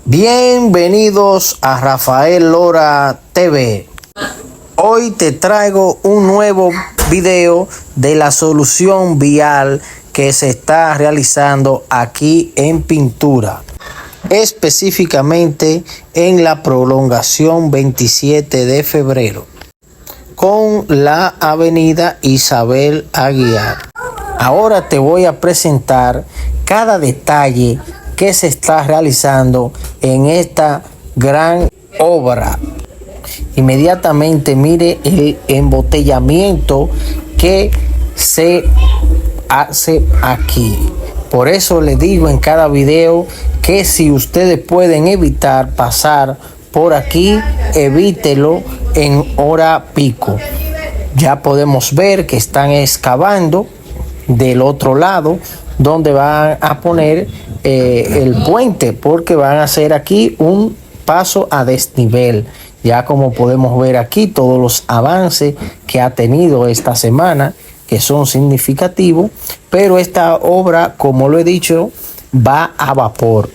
Bienvenidos a Rafael Lora TV. Hoy te traigo un nuevo video de la solución vial que se está realizando aquí en Pintura, específicamente en la prolongación 27 de febrero con la avenida Isabel Aguiar. Ahora te voy a presentar cada detalle que se está realizando en esta gran obra. Inmediatamente mire el embotellamiento que se hace aquí. Por eso les digo en cada video que si ustedes pueden evitar pasar por aquí, evítelo en hora pico. Ya podemos ver que están excavando del otro lado donde van a poner el puente, porque van a hacer aquí un paso a desnivel. Ya como podemos ver aquí todos los avances que ha tenido esta semana, que son significativos, pero esta obra, como lo he dicho, va a vapor.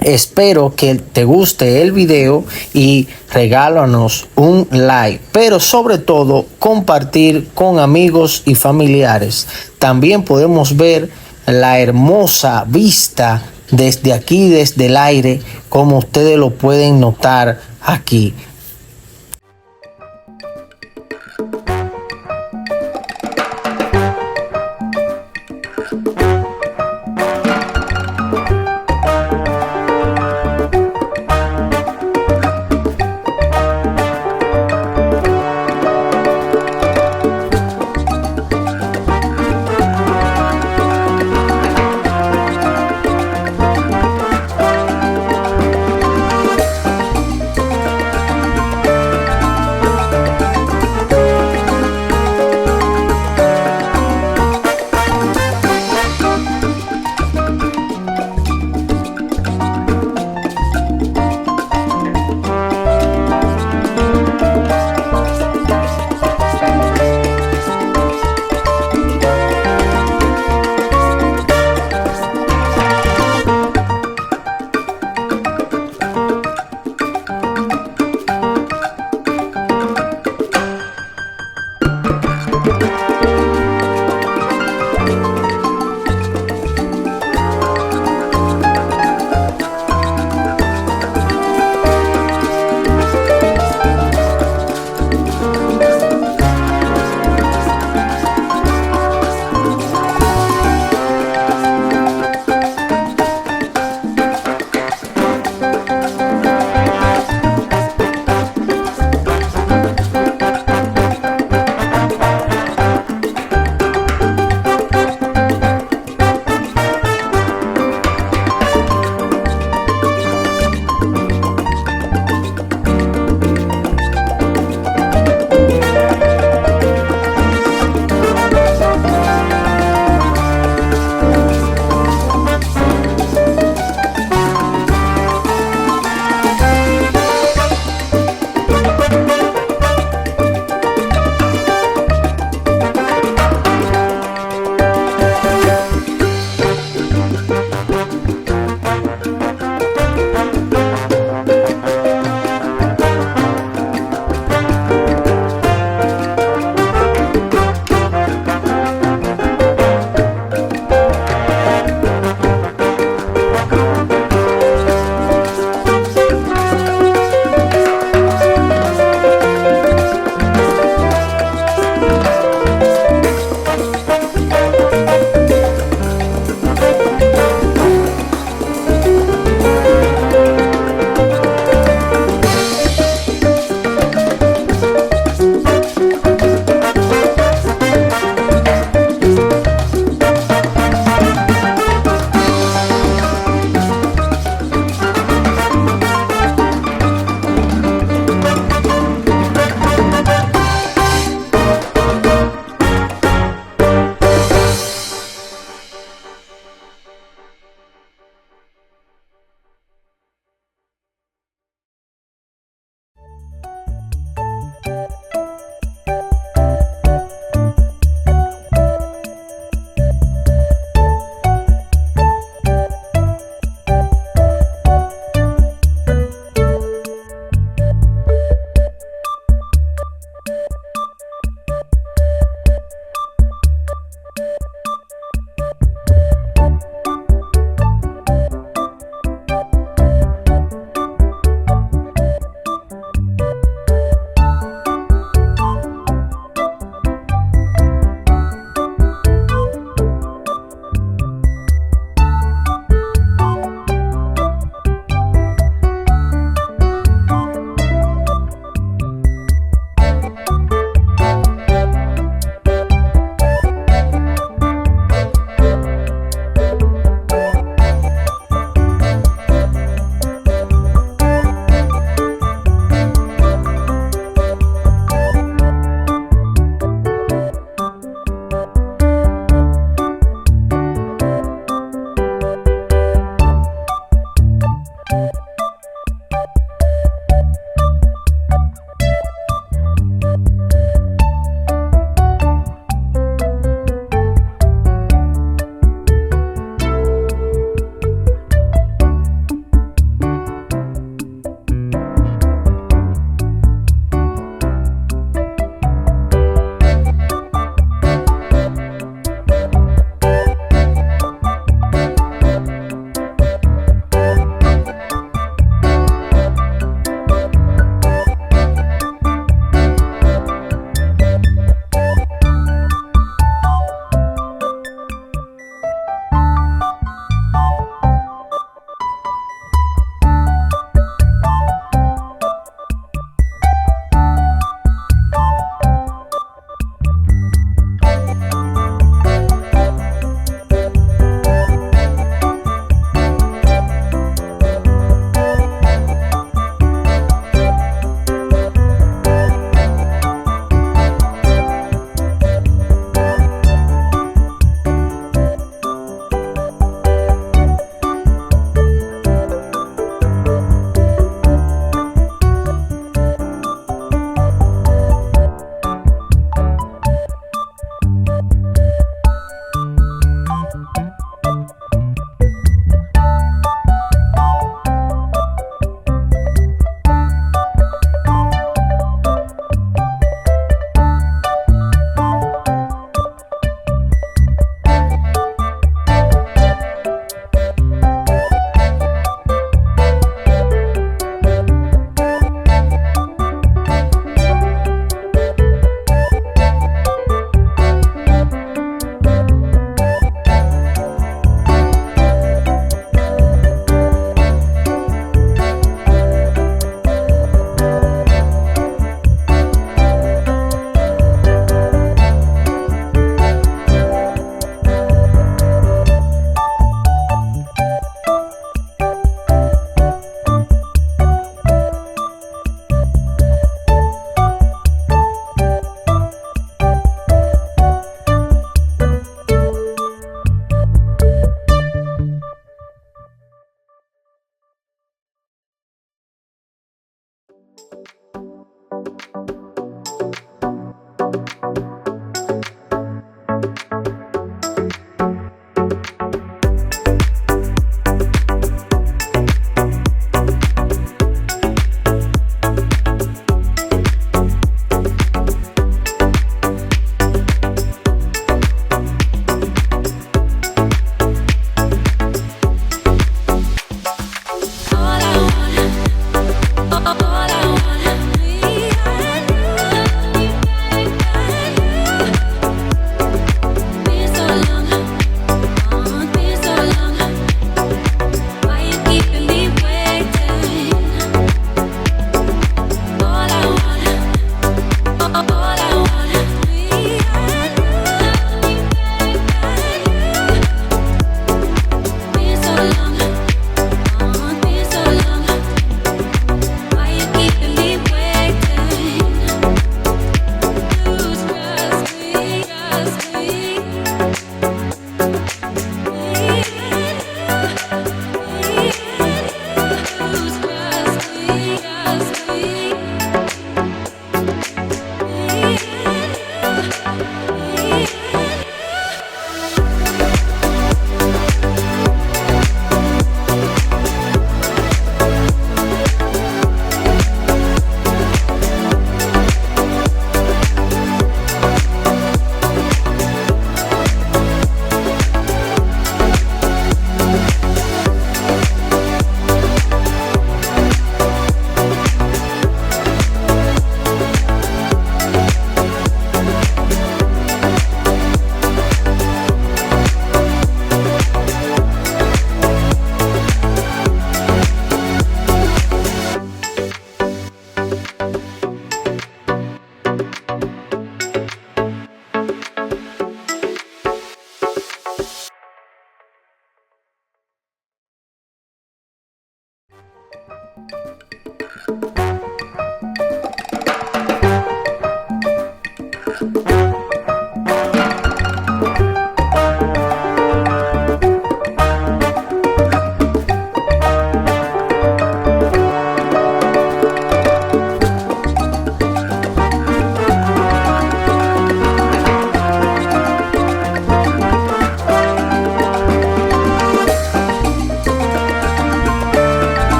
Espero que te guste el video y regálanos un like, pero sobre todo compartir con amigos y familiares. También podemos ver la hermosa vista desde aquí, desde el aire, como ustedes lo pueden notar aquí.